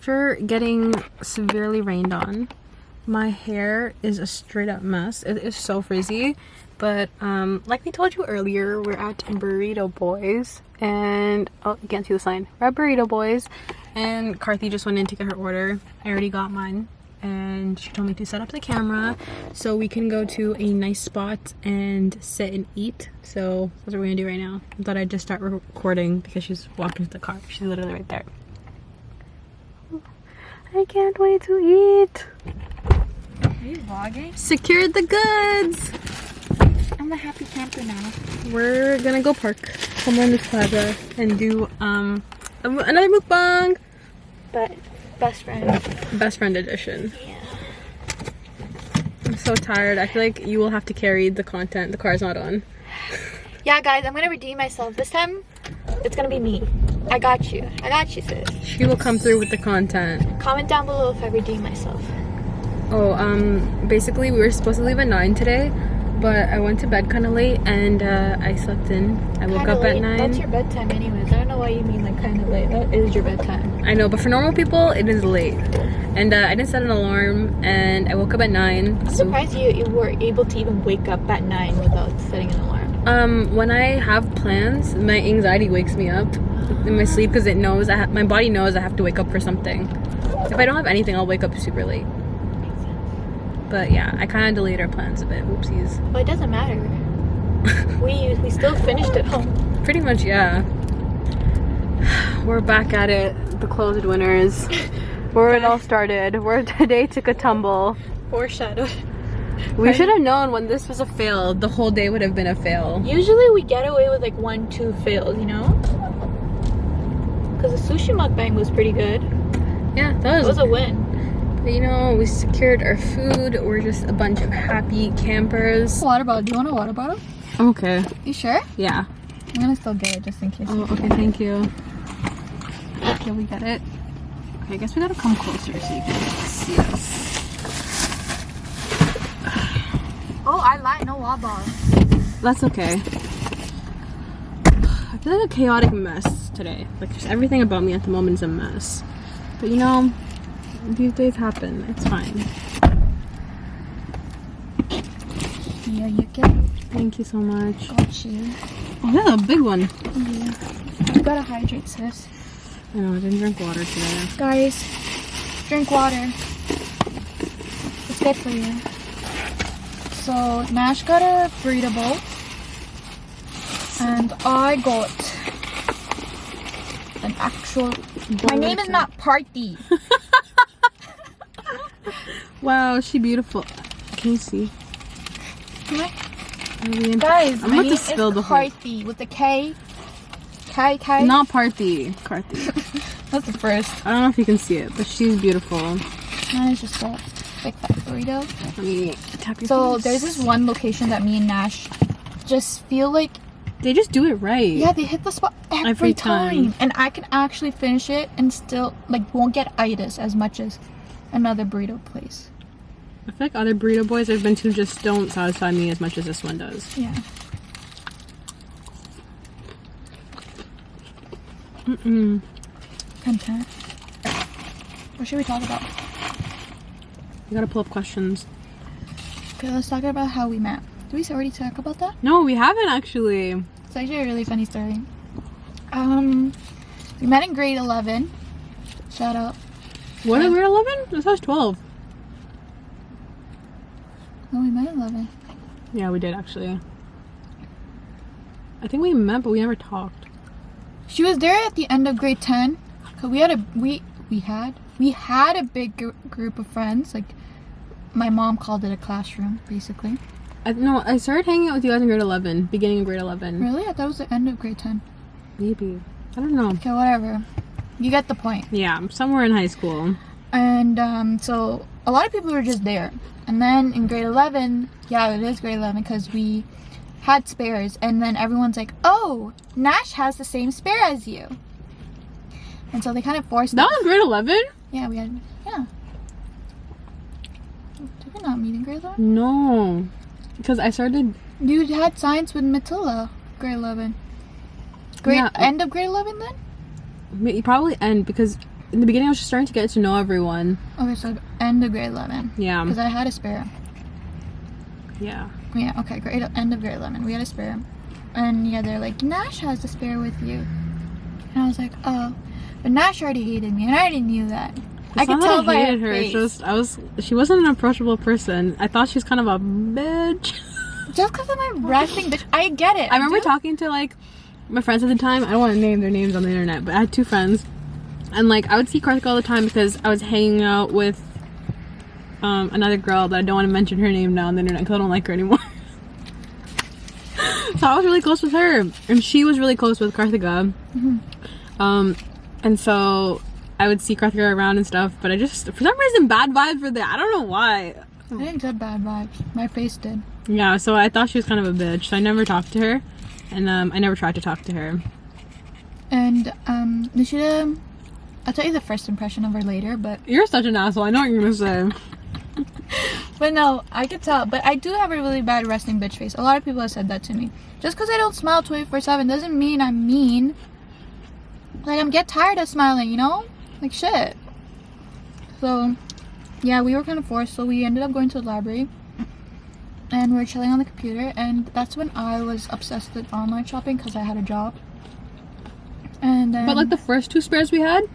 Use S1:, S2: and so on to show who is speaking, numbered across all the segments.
S1: after getting severely rained on, my hair is a straight up mess. It is so frizzy. But like we told you earlier, we're at Burrito Boys, and oh, you can't see the sign. We're at Burrito Boys, and Karthi just went in to get her order. I already got mine, and she told me to set up the camera so we can go to a nice spot and sit and eat. So that's what we're gonna do right now. I thought I'd just start recording because she's walking to the car. She's literally right there. I can't wait to eat.
S2: Are you vlogging?
S1: Secured the goods.
S2: I'm a happy camper now.
S1: We're gonna go park somewhere in this plaza and do another mukbang,
S2: But best friend
S1: edition.
S2: Yeah.
S1: I'm so tired. I feel like you will have to carry the content. The car's not on.
S2: Yeah, guys, I'm gonna redeem myself. This time, it's gonna be me. I got you. I got you, sis.
S1: She will come through with the content.
S2: Comment down below if I redeem myself.
S1: Oh, basically we were supposed to leave at 9 today, but I went to bed kind of late and I slept in. I woke
S2: Kinda
S1: up
S2: late.
S1: at 9.
S2: That's your bedtime anyways. I don't know why you mean like kind of late. That is your bedtime.
S1: I know, but for normal people, it is late. And I didn't set an alarm, and I woke up at 9.
S2: I'm surprised you were able to even wake up at 9 without setting an alarm.
S1: When I have plans, my anxiety wakes me up in my sleep because it knows my body knows I have to wake up for something. If I don't have anything, I'll wake up super late. But yeah, I kind of delayed our plans a bit. Whoopsies.
S2: Well, it doesn't matter. we still finished it home.
S1: Pretty much, yeah. We're back at it. The closed winners. Where it all started. Where today took a tumble.
S2: Foreshadowed.
S1: We should have known when this was a fail, the whole day would have been a fail.
S2: Usually we get away with like 1-2 fails, you know? Because the sushi mukbang was pretty good.
S1: Yeah, that
S2: It was a win.
S1: But, you know, we secured our food. We're just a bunch of happy campers.
S2: Water bottle. Do you want a water bottle?
S1: Okay.
S2: You sure?
S1: Yeah.
S2: I'm gonna still get it just in case.
S1: Oh, okay, thank you. Okay, we got it. Okay, I guess we gotta come closer so you can see us.
S2: Oh, I lied. No water bottle.
S1: That's okay. I feel like a chaotic mess today. Like, just everything about me at the moment is a mess. But, you know, these days happen. It's fine.
S2: Yeah, you can.
S1: Thank you so much.
S2: Got you.
S1: Oh, that's a big one.
S2: Yeah. You gotta hydrate, sis.
S1: I know, I didn't drink water today.
S2: Guys, drink water. It's good for you. So, Nash got a burrito bowl. And I got an actual... My name is not Party.
S1: Wow, she beautiful. Can you see?
S2: Guys,
S1: I'm
S2: my
S1: about
S2: name
S1: to spill
S2: is
S1: the whole.
S2: Karthi with the K. K.
S1: Not Parthi. Karthi.
S2: That's the first.
S1: I don't know if you can see it, but she's beautiful.
S2: Mine is just a big fat burrito.
S1: Let me tap your
S2: So
S1: face.
S2: there's this one location that me and Nash just feel like,
S1: They just do it right.
S2: yeah, they hit the spot every time. And I can actually finish it and still like won't get itis as much as another burrito place.
S1: I feel like other burrito boys I've been to just don't satisfy me as much as this one does.
S2: Yeah. Content. What should we talk about?
S1: You gotta pull up questions.
S2: Okay, let's talk about how we met. Did we already talk about that?
S1: No, we haven't actually.
S2: It's actually a really funny story. We met in grade 11. Shout out.
S1: What, in grade 11? This was 12.
S2: No, we met in 11.
S1: Yeah, we did actually. I think we met, but we never talked.
S2: She was there at the end of grade 10. Cause we had a big group of friends. Like, my mom called it a classroom, basically.
S1: No, I started hanging out with you guys in grade 11, beginning of grade 11.
S2: Really? I thought it was the end of grade 10.
S1: Maybe. I don't know.
S2: Okay, whatever. You get the point.
S1: Yeah, somewhere in high school.
S2: And so a lot of people were just there. And then in grade 11, yeah, it is grade 11 because we had spares. And then everyone's like, oh, Nash has the same spare as you. And so they kind of forced
S1: That was grade 11?
S2: Yeah, we had, yeah. Did we not meet in grade 11?
S1: No. Because I started...
S2: You had science with Matilda, grade 11.
S1: Yeah.
S2: End of grade 11 then?
S1: Probably end because in the beginning I was just starting to get to know everyone.
S2: Okay, so end of grade 11.
S1: Yeah.
S2: Because I had a spare.
S1: Yeah.
S2: Yeah, okay, end of grade 11. We had a spare. And yeah, they're like, Nash has a spare with you. And I was like, oh. But Nash already hated me, and I already knew that. I could tell by her face.
S1: It's just, she wasn't an approachable person. I thought she was kind of a bitch.
S2: Just because of my resting bitch. I get it.
S1: I remember talking to like my friends at the time. I don't want to name their names on the internet, but I had 2 friends. And like I would see Karthika all the time because I was hanging out with another girl, but I don't want to mention her name now on the internet because I don't like her anymore. So I was really close with her, and she was really close with Karthika. And so I would see Karthika around and stuff, but I just, for some reason, bad vibes were there. I don't know why.
S2: I didn't get bad vibes. My face did.
S1: Yeah, so I thought she was kind of a bitch, so I never talked to her, and I never tried to talk to her.
S2: And Nishida, I'll tell you the first impression of her later, but
S1: You're such an asshole. I know what you're gonna say.
S2: but no, I could tell. But I do have a really bad resting bitch face. A lot of people have said that to me. Just because I don't smile 24/7 doesn't mean I'm mean. Like, I'm get tired of smiling, you know? Like, shit. So, yeah, we were kind of forced, so we ended up going to the library. And we were chilling on the computer, and that's when I was obsessed with online shopping because I had a job. And then...
S1: But, like, the first 2 spares we had,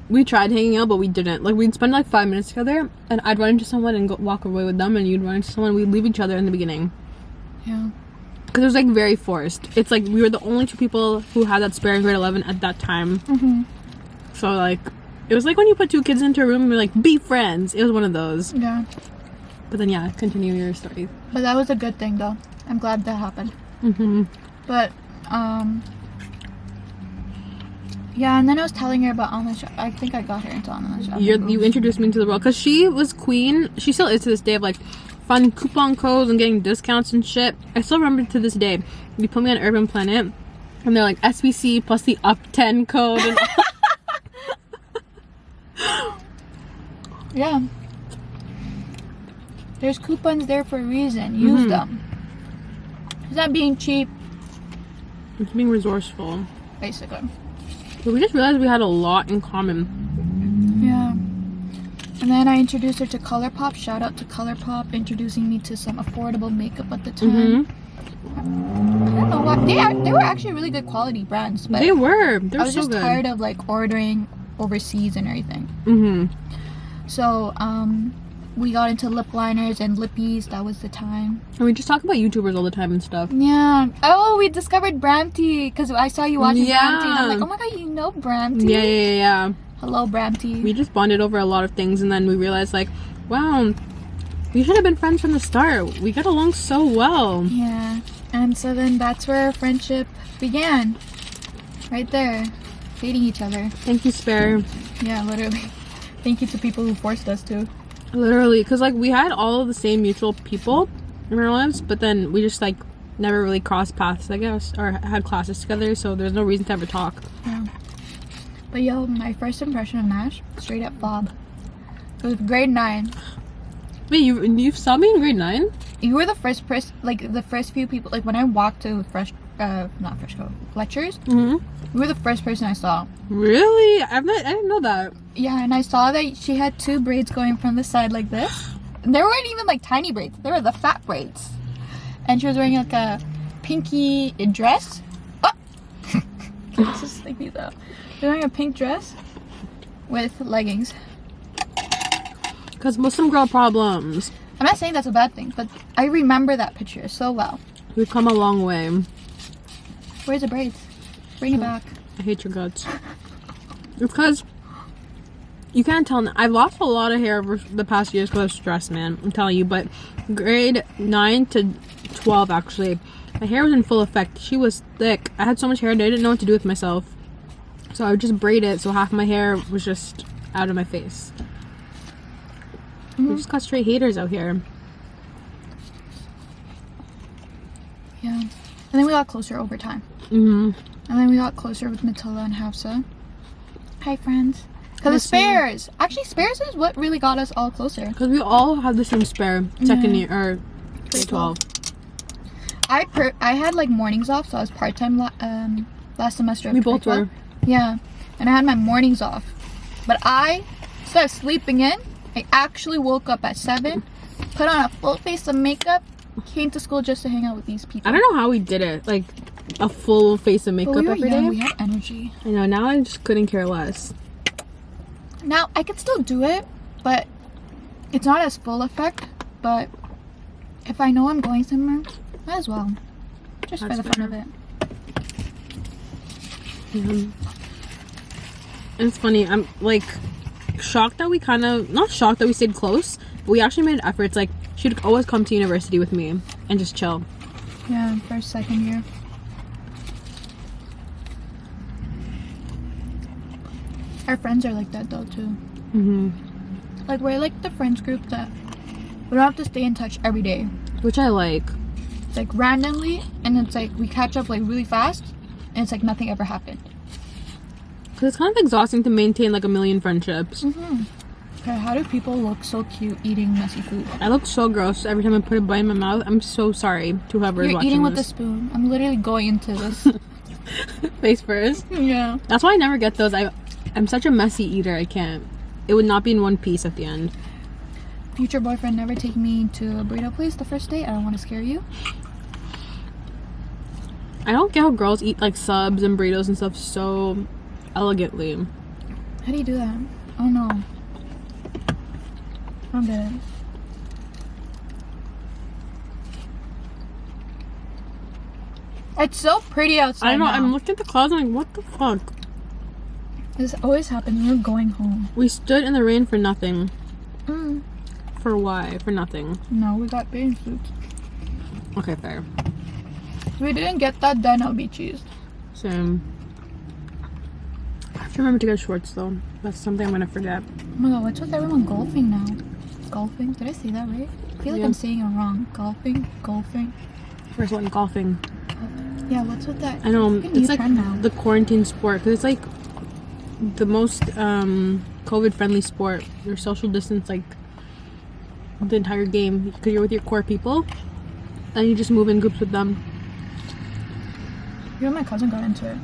S1: we tried hanging out, but we didn't. Like, we'd spend, like, 5 minutes together, and I'd run into someone and walk away with them, and you'd run into someone, we'd leave each other in the beginning.
S2: Yeah.
S1: Because it was like very forced. It's like we were the only 2 people who had that spare in grade 11 at that time. So like, it was like when you put 2 kids into a room and you're like, be friends. It was one of those.
S2: Yeah.
S1: But then yeah, continue your story.
S2: But that was a good thing though. I'm glad that happened. But yeah, and then I was telling her about online shop. I think I got her into online shopping.
S1: You introduced me to the world because she was queen. She still is to this day of like fun coupon codes and getting discounts and shit. I still remember to this day. You put me on Urban Planet and they're like SBC plus the up 10 code. And
S2: yeah. There's coupons there for a reason. Use them. It's not being cheap.
S1: It's being resourceful.
S2: Basically.
S1: But we just realized we had a lot in common.
S2: Yeah. And then I introduced her to ColourPop. Shout out to ColourPop, introducing me to some affordable makeup at the time. I don't know why. They were actually really good quality brands. But
S1: they were. They were
S2: I was
S1: so
S2: just
S1: good.
S2: tired of like ordering overseas and everything. So we got into lip liners and lippies. That was the time.
S1: And we just talk about YouTubers all the time and stuff.
S2: Yeah. Oh, we discovered Bramty because I saw you watching
S1: Yeah.
S2: Bramty. And I'm like, oh my god, you know Bramty?
S1: Yeah.
S2: Hello, Bramty.
S1: We just bonded over a lot of things, and then we realized, like, wow, we should have been friends from the start. We got along so well.
S2: Yeah. And so then that's where our friendship began. Right there. Dating each other.
S1: Thank you, Spare.
S2: Yeah, literally. Thank you to people who forced us to.
S1: Literally, because, like, we had all of the same mutual people in our lives, but then we just, like, never really crossed paths, I guess, or had classes together, so there's no reason to ever talk.
S2: Yeah. But yo, my first impression of Nash, straight up fob. It was grade 9.
S1: Wait, you saw me in grade 9?
S2: You were the first person, like the first few people, like when I walked to lectures, you were the first person I saw.
S1: Really? I didn't know that.
S2: Yeah, and I saw that she had 2 braids going from the side like this. And they weren't even like tiny braids, they were the fat braids. And she was wearing like a pinky dress. Oh! It's just sticky though. She was wearing a pink dress with leggings.
S1: Because Muslim girl problems.
S2: I'm not saying that's a bad thing, but I remember that picture so well.
S1: We've come a long way.
S2: Where's the braids? Bring it back.
S1: I hate your guts. It's because you can't tell. I've lost a lot of hair over the past years because of stress, man. I'm telling you. But grade 9 to 12, actually, my hair was in full effect. She was thick. I had so much hair that I didn't know what to do with myself. So I would just braid it so half my hair was just out of my face. We just got straight haters out here.
S2: Yeah. And then we got closer over time. And then we got closer with Matilda and Hafsa. Hi, friends. Because the spares. Actually, spares is what really got us all closer.
S1: Because we all had the same spare second year, or grade 12.
S2: I had like mornings off, so I was part-time last semester.
S1: We both were.
S2: Yeah. And I had my mornings off. But I, instead of sleeping in, I actually woke up at 7, put on a full face of makeup, came to school just to hang out with these people.
S1: I don't know how we did it. Like a full face of makeup every day.
S2: We had energy.
S1: I know. Now I just couldn't care less.
S2: Now I can still do it, but it's not as full effect. But if I know I'm going somewhere, might as well. Just
S1: That's
S2: for the fun of it.
S1: Yeah. It's funny. I'm like shocked that we not shocked that we stayed close, but we actually made efforts. Like she'd always come to university with me and just chill.
S2: Yeah, first, second year. Our friends are like that though too. Like we're like the friends group that we don't have to stay in touch every day.
S1: Which I like.
S2: It's like randomly, and it's like we catch up like really fast, and it's like nothing ever happened.
S1: Cause it's kind of exhausting to maintain like a million friendships.
S2: Okay, how do people look so cute eating messy food?
S1: I look so gross every time I put a bite in my mouth. I'm so sorry to whoever is
S2: You're
S1: watching
S2: eating with
S1: this.
S2: a spoon. I'm literally going into this.
S1: Face first.
S2: Yeah.
S1: That's why I never get those. I'm such a messy eater. I can't. It would not be in one piece at the end.
S2: Future boyfriend, never take me to a burrito place the first date. I don't want to scare you.
S1: I don't get how girls eat like subs and burritos and stuff so elegantly.
S2: How do you do that? Oh no. I don't get it. It's so pretty outside.
S1: I know.
S2: Now.
S1: I'm looking at the clouds and I'm like, what the fuck?
S2: This always happens when we're going home.
S1: We stood in the rain for nothing.
S2: Mm.
S1: For why? For nothing.
S2: No, we got bathing suits.
S1: Okay, fair.
S2: If we didn't get that, then I'll be cheesed.
S1: Same. I have to remember to get shorts though. That's something I'm gonna forget.
S2: Oh my god, what's with everyone golfing now? Golfing? Did I say that right? I feel like I'm saying it wrong. Golfing?
S1: First one, golfing.
S2: Yeah, what's with that?
S1: I know.
S2: It's a new
S1: It's like
S2: trend now.
S1: the quarantine sport. Because it's like the most COVID friendly sport. Your social distance like the entire game. Because you're with your core people. And you just move in groups with them.
S2: You and my cousin got into it.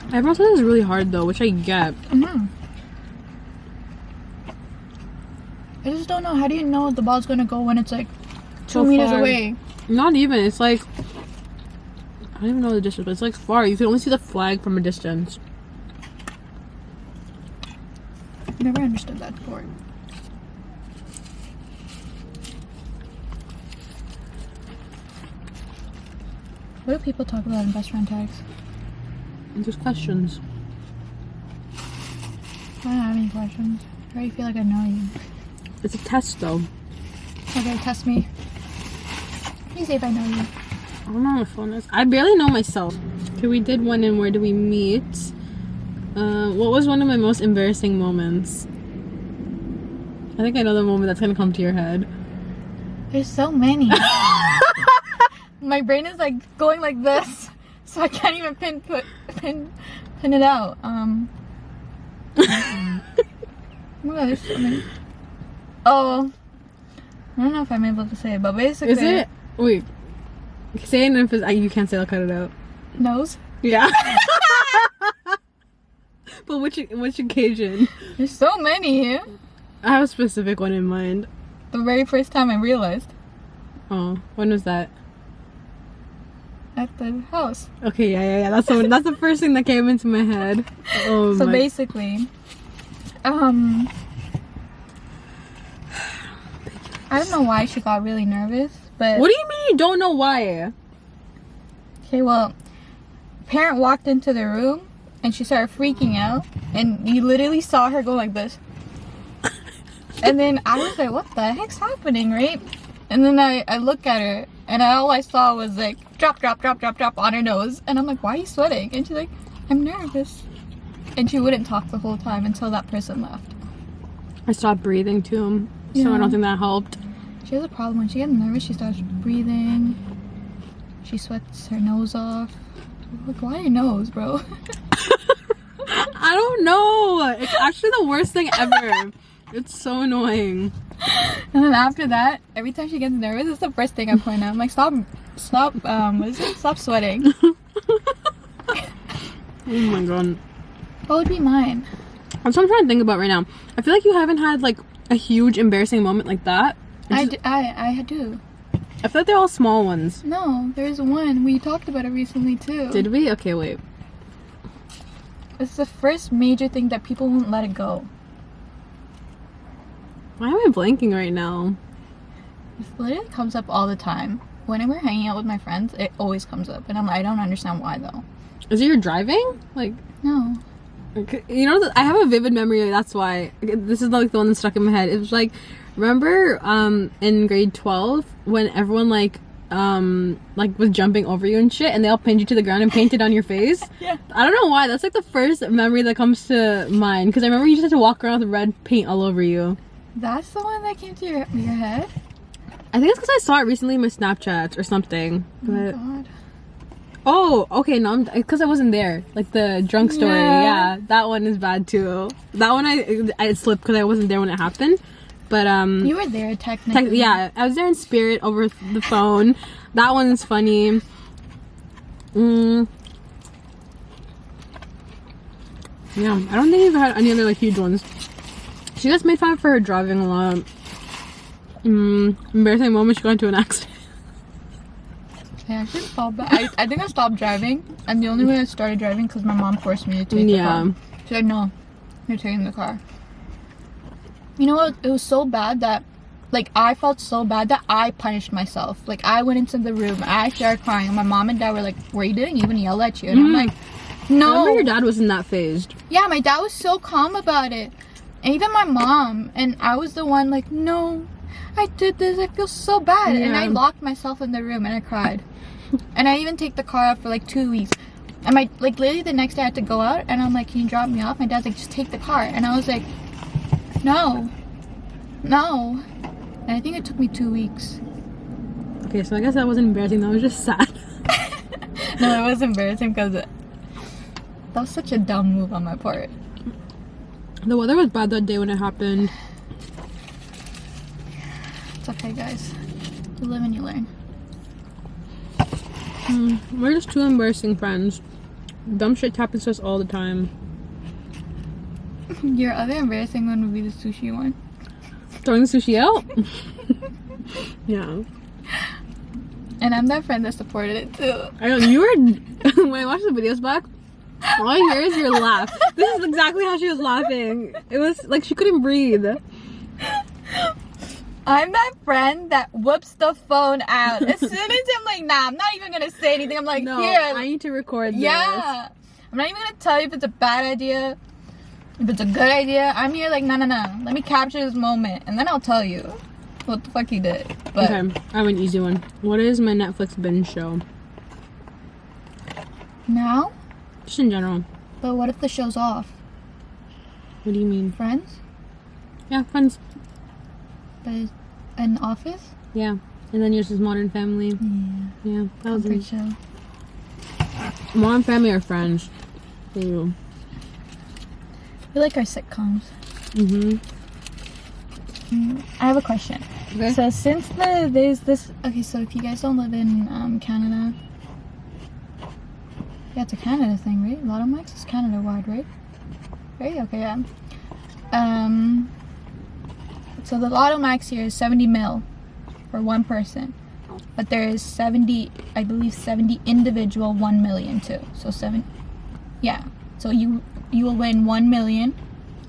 S1: Everyone says it's really hard though, which I get.
S2: I just don't know. How do you know the ball's gonna go when it's like 2
S1: So
S2: meters
S1: far.
S2: away?
S1: Not even. It's like I don't even know the distance, but it's like far. You can only see the flag from a distance.
S2: Never understood that sport. What do people talk about in best friend tags?
S1: And just questions.
S2: I don't have any questions. I already feel like I know you.
S1: It's a test though.
S2: Okay, test me. Please say if I know you.
S1: I don't know what my phone is. I barely know myself. Okay, we did one in Where Do We Meet? What was one of my most embarrassing moments? I think I know the moment that's gonna come to your head.
S2: There's so many. My brain is like going like this, so I can't even pin it out. Oh my god, there's so many. Oh, I don't know if I'm able to say it, but basically,
S1: Is it? Wait. Say it and if it's, you can't say, I'll cut it out.
S2: nose.
S1: Yeah. But which occasion?
S2: There's so many.
S1: I have a specific one in mind.
S2: The very first time I realized
S1: Oh, when was that?
S2: at the house.
S1: Okay, yeah. That's the first thing that came into my head. Oh
S2: So
S1: my.
S2: basically, I don't know why she got really nervous, but
S1: What do you mean you don't know why?
S2: okay, well, parent walked into the room and she started freaking out, and you literally saw her go like this. And then I was like, what the heck's happening, right? And then I look at her, and all I saw was like drop on her nose, and I'm like, why are you sweating? And she's like, I'm nervous. And she wouldn't talk the whole time until that person left.
S1: I stopped breathing too, so I
S2: Yeah.
S1: don't think that helped.
S2: She has a problem. When she gets nervous, she starts breathing. She sweats her nose off. Like, why your nose, bro?
S1: I don't know. It's actually the worst thing ever. It's so annoying.
S2: And then after that, every time she gets nervous, it's the first thing I point out. I'm like, stop, what is it? Stop sweating.
S1: Oh my god.
S2: What would be mine?
S1: That's what I'm trying to think about right now. I feel like you haven't had like a huge embarrassing moment like that.
S2: I do.
S1: I feel like they're all small ones.
S2: No, there's one. We talked about it recently too.
S1: Did we? Okay, wait.
S2: It's the first major thing that people won't let it go.
S1: Why am I blanking right now?
S2: It literally comes up all the time. When we're hanging out with my friends, it always comes up. And I don't understand why though.
S1: Is it your driving? Like,
S2: no.
S1: You know, I have a vivid memory. That's why. This is like the one that stuck in my head. It was like, remember in grade 12 when everyone like was jumping over you and shit, and they all pinned you to the ground and painted on your face?
S2: Yeah.
S1: I don't know why. That's like the first memory that comes to mind, because I remember you just had to walk around with red paint all over you. That's
S2: the one that came to your head?
S1: I think it's because I saw it recently in my Snapchats or something.
S2: Oh my god.
S1: Oh, okay, no, because I wasn't there. Like the drunk story, yeah, that one is bad too. That one I slipped because I wasn't there when it happened. But
S2: you were there technically.
S1: Yeah, I was there in spirit over the phone. That one is funny. Yeah, I don't think you've had any other like huge ones. She gets made fun of for her driving a lot. Embarrassing moment, she got into an accident.
S2: Yeah, I should stop. I think I stopped driving, and the only way I started driving because my mom forced me to take the car. She said, "No, you're taking the car." You know what? It was so bad that, like, I felt so bad that I punished myself. Like, I went into the room, I started crying, and my mom and dad were like, "We didn't even yell at you," and I'm like, "No."
S1: I remember your dad wasn't that phased.
S2: Yeah, my dad was so calm about it, and even my mom, and I was the one like, "No, I did this. I feel so bad," and I locked myself in the room and I cried. And I even take the car out for like 2 weeks. And literally the next day I had to go out, and I'm like, "Can you drop me off?" My dad's like, "Just take the car." And I was like, no. And I think it took me 2 weeks.
S1: Okay, so I guess that wasn't embarrassing, that was just sad.
S2: No, it was embarrassing because that was such a dumb move on my part.
S1: The weather was bad that day when it happened.
S2: It's okay, guys. You live and you learn.
S1: We're just two embarrassing friends. Dumb shit happens to us all the time.
S2: Your other embarrassing one would be the sushi one.
S1: Throwing the sushi out? Yeah.
S2: And I'm that friend that supported it too.
S1: I know, you were... When I watched the videos back, all I hear is your laugh. This is exactly how she was laughing. It was like she couldn't breathe.
S2: I'm that friend that whoops the phone out. As soon as I'm like, nah, I'm not even gonna say anything. I'm like,
S1: no,
S2: here.
S1: I need to record this.
S2: Yeah. I'm not even gonna tell you if it's a bad idea, if it's a good idea. I'm here like, no. Let me capture this moment, and then I'll tell you what the fuck he did. But
S1: okay, I have an easy one. What is my Netflix binge show?
S2: Now?
S1: Just in general.
S2: But what if the show's off?
S1: What do you mean?
S2: Friends?
S1: Yeah, Friends.
S2: But an Office?
S1: Yeah. And then yours is Modern Family. Yeah, that was a
S2: great show.
S1: Modern Family or Friends? For you?
S2: We like our sitcoms. I have a question.
S1: Okay.
S2: So since there's this... Okay, so if you guys don't live in Canada... Yeah, it's a Canada thing, right? Lotto Max is Canada-wide, right? Right? Okay, yeah. So the Lotto Max here is 70 mil for one person. But there is 70, I believe 70 individual 1 million too. So yeah. So you will win 1 million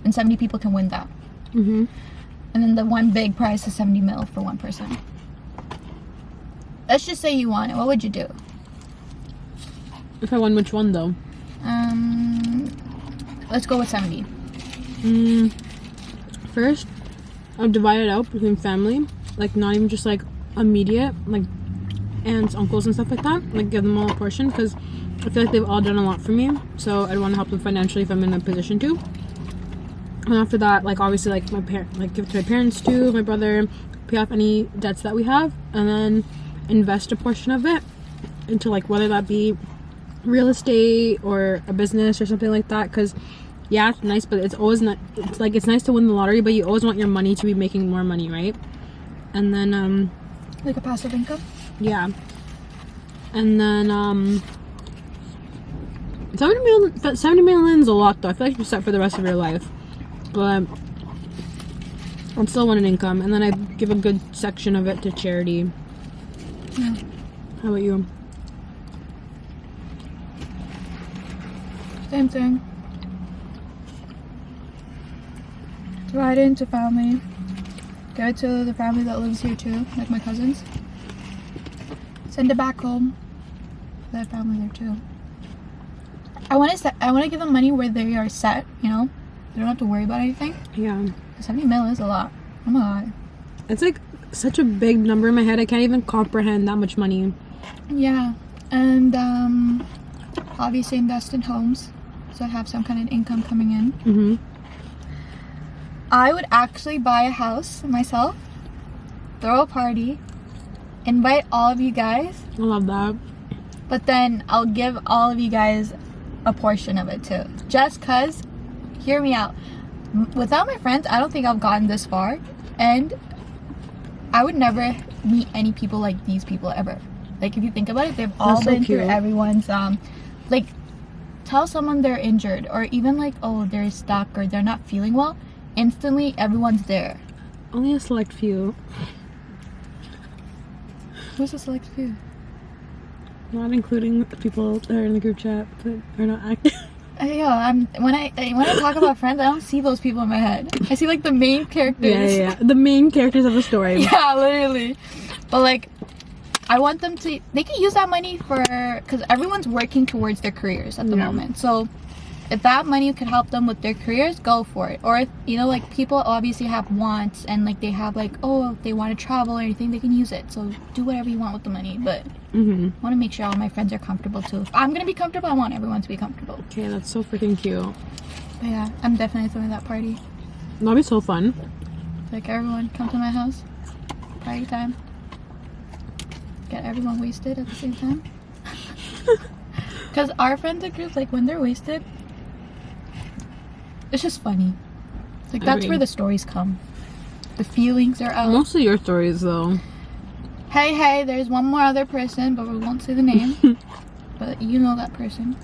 S2: and 70 people can win that. And then the one big prize is 70 mil for one person. Let's just say you won it. What would you do?
S1: If I won, which one though?
S2: Let's go with 70.
S1: First, I'll divide it out between family. Like, not even just like immediate, like aunts, uncles, and stuff like that. Like, give them all a portion, because I feel like they've all done a lot for me. So I'd want to help them financially if I'm in a position to. And after that, like, obviously, like give it to my parents too, my brother, pay off any debts that we have, and then invest a portion of it into, like, whether that be real estate or a business or something like that. Because yeah, it's nice, but it's always not, it's like, it's nice to win the lottery, but you always want your money to be making more money, right? And then
S2: like a passive income.
S1: Yeah. And then $70 million is a lot though. I feel like you're set for the rest of your life. But I'd still want an income, and then I give a good section of it to charity.
S2: Yeah.
S1: How about you?
S2: Same thing. Divide it into family. Give it to the family that lives here too, like my cousins. Send it back home. They have family there too. I want to give them money where they are set. You know, they don't have to worry about anything.
S1: Yeah.
S2: 70 mil is a lot. Oh my god.
S1: It's like such a big number in my head. I can't even comprehend that much money.
S2: Yeah, and obviously invest in homes, so I have some kind of income coming in.
S1: Mm-hmm.
S2: I would actually buy a house myself, throw a party, invite all of you guys,
S1: I love that.
S2: but then I'll give all of you guys a portion of it too. Just cause, hear me out. Without my friends, I don't think I've gotten this far, and I would never meet any people like these people ever. Like if you think about it, they've all been through everyone's like, tell someone they're injured, or even like, oh, they're stuck or they're not feeling well, instantly everyone's there.
S1: Only a select few.
S2: Who's a select few?
S1: Not including the people that are in the group chat but are not active.
S2: Yeah, when I talk about friends, I don't see those people in my head. I see like the main characters.
S1: Yeah. The main characters of the story.
S2: Yeah, literally. But like, I want them to, they can use that money for, because everyone's working towards their careers at the moment. So if that money could help them with their careers, go for it. Or if, you know, like people obviously have wants, and like they have like, oh, if they want to travel or anything, they can use it. So do whatever you want with the money. But I want to make sure all my friends are comfortable too. If I'm going to be comfortable, I want everyone to be comfortable.
S1: Okay, that's so freaking cute.
S2: But yeah, I'm definitely throwing that party.
S1: That'll be so fun.
S2: Like everyone come to my house. Party time. Get everyone wasted at the same time. Because our friends groups, like when they're wasted, it's just funny. Like that's where the stories come. The feelings are out.
S1: Mostly your stories though.
S2: Hey, there's one more other person, but we won't say the name. But you know that person.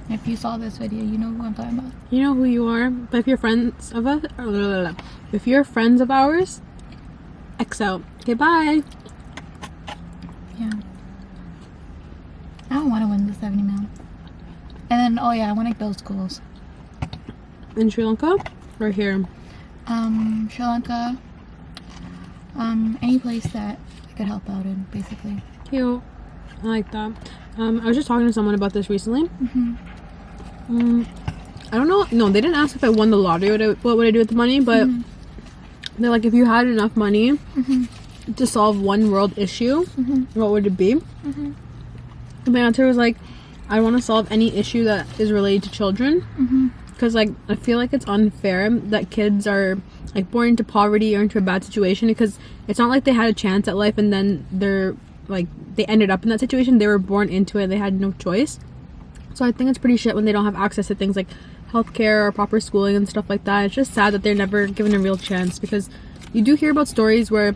S2: If you saw this video, you know who I'm talking about.
S1: You know who you are. But if you're friends of us, if you're friends of ours, X out. Okay, bye.
S2: Yeah. I don't want to win the 70 mil. And then, oh yeah, I want to build schools.
S1: In Sri Lanka or here?
S2: Sri Lanka. Any place that I could help out in, basically.
S1: Cute. I like that. I was just talking to someone about this recently. I don't know. No, they didn't ask if I won the lottery. What would I do with the money? But they're like, if you had enough money to solve one world issue, what would it be? And my answer was like, I want to solve any issue that is related to children. Because like I feel like it's unfair that kids are like born into poverty or into a bad situation, because it's not like they had a chance at life and then they're like they ended up in that situation. They were born into it. They had no choice. So I think it's pretty shit when they don't have access to things like healthcare or proper schooling and stuff like that. It's just sad that they're never given a real chance, because you do hear about stories where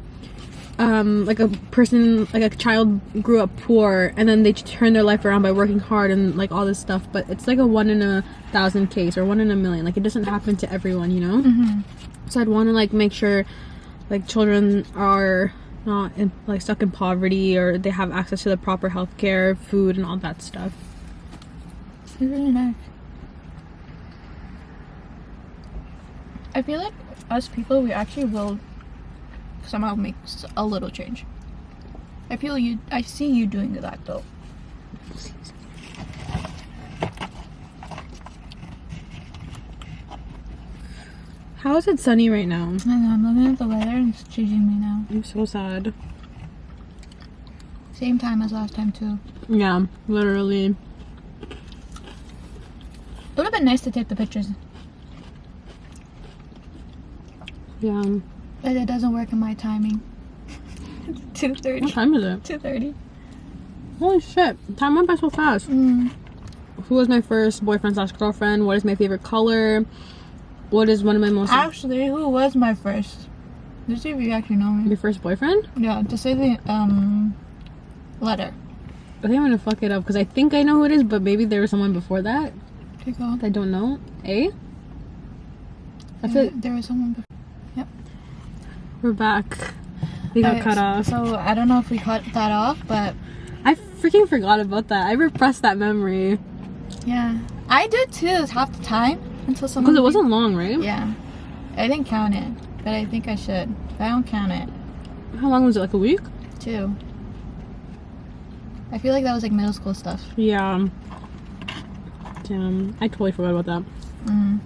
S1: like a person, like a child grew up poor and then they turn their life around by working hard and like all this stuff, but it's like a 1 in 1,000 case or 1 in a million. Like it doesn't happen to everyone, you know. So I'd want to like make sure like children are not like stuck in poverty, or they have access to the proper healthcare, food, and all that stuff.
S2: It's really nice. I feel like us people, we actually will somehow make a little change. I see you doing that though.
S1: How is it sunny right now?
S2: I know, I'm looking at the weather and it's changing me now.
S1: I'm so sad.
S2: Same time as last time too.
S1: Yeah, literally.
S2: It would have been nice to take the pictures.
S1: Yeah.
S2: But it doesn't work in my timing. 2:30.
S1: What time is it?
S2: 2:30.
S1: Holy shit. Time went by so fast. Who was my first boyfriend / girlfriend? What is my favorite color? What is one of my most...
S2: Actually, who was my first? Let's see if you actually know me.
S1: Your first boyfriend?
S2: Yeah, to say the letter.
S1: I think I'm gonna fuck it up because I think I know who it is, but maybe there was someone before that.
S2: Take off.
S1: I don't know. A? I
S2: Yeah,
S1: feel
S2: there was someone before. Yep.
S1: we're back. We got cut off.
S2: So I don't know if we cut that off, but
S1: I freaking forgot about that. I repressed that memory.
S2: yeah, I did too half the time until someone.
S1: Because it wasn't long, right?
S2: Yeah, I didn't count it, but I think I should. But I don't count it.
S1: How long was it? Like a week?
S2: 2. I feel like that was like middle school stuff.
S1: Yeah. Damn. I totally forgot about that.
S2: Mm.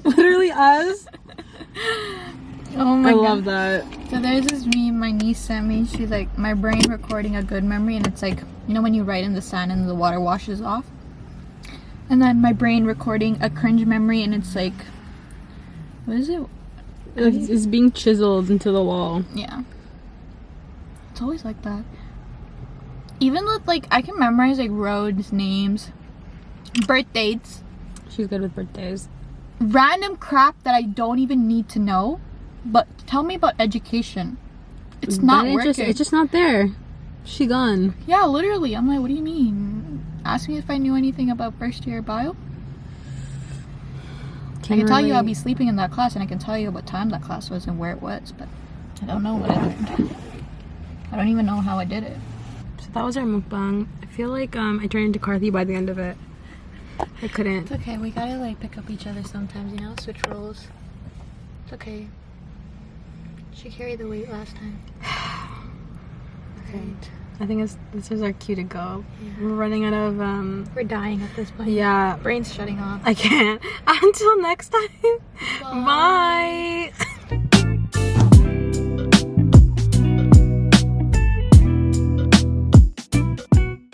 S1: Literally us.
S2: Oh my
S1: I
S2: god.
S1: love that.
S2: So there's this meme my niece sent me. She's like, my brain recording a good memory, and it's like, you know when you write in the sand and the water washes off? And then my brain recording a cringe memory, and it's like, what is it?
S1: It's being chiseled into the wall.
S2: Yeah. It's always like that. Even with like, I can memorize like roads, names, birth dates,
S1: She's good with birthdays.
S2: random crap that I don't even need to know. But tell me about education. It's not working.
S1: It's just not there. She gone.
S2: Yeah, literally. I'm like, what do you mean? Ask me if I knew anything about first year bio. I can tell you I'll be sleeping in that class, and I can tell you what time that class was and where it was, but I don't know what I learned. I don't even know how I did it.
S1: So that was our mukbang. I feel like I turned into Carthy by the end of it. I couldn't.
S2: It's okay. We gotta like pick up each other sometimes, you know? Switch roles. It's okay. She carried the weight last time. Right.
S1: I think this is our cue to go.
S2: Yeah.
S1: We're running out of
S2: We're dying at this point.
S1: yeah.
S2: Brain's shutting off.
S1: I can't. Until next time.
S2: Bye.
S1: Bye.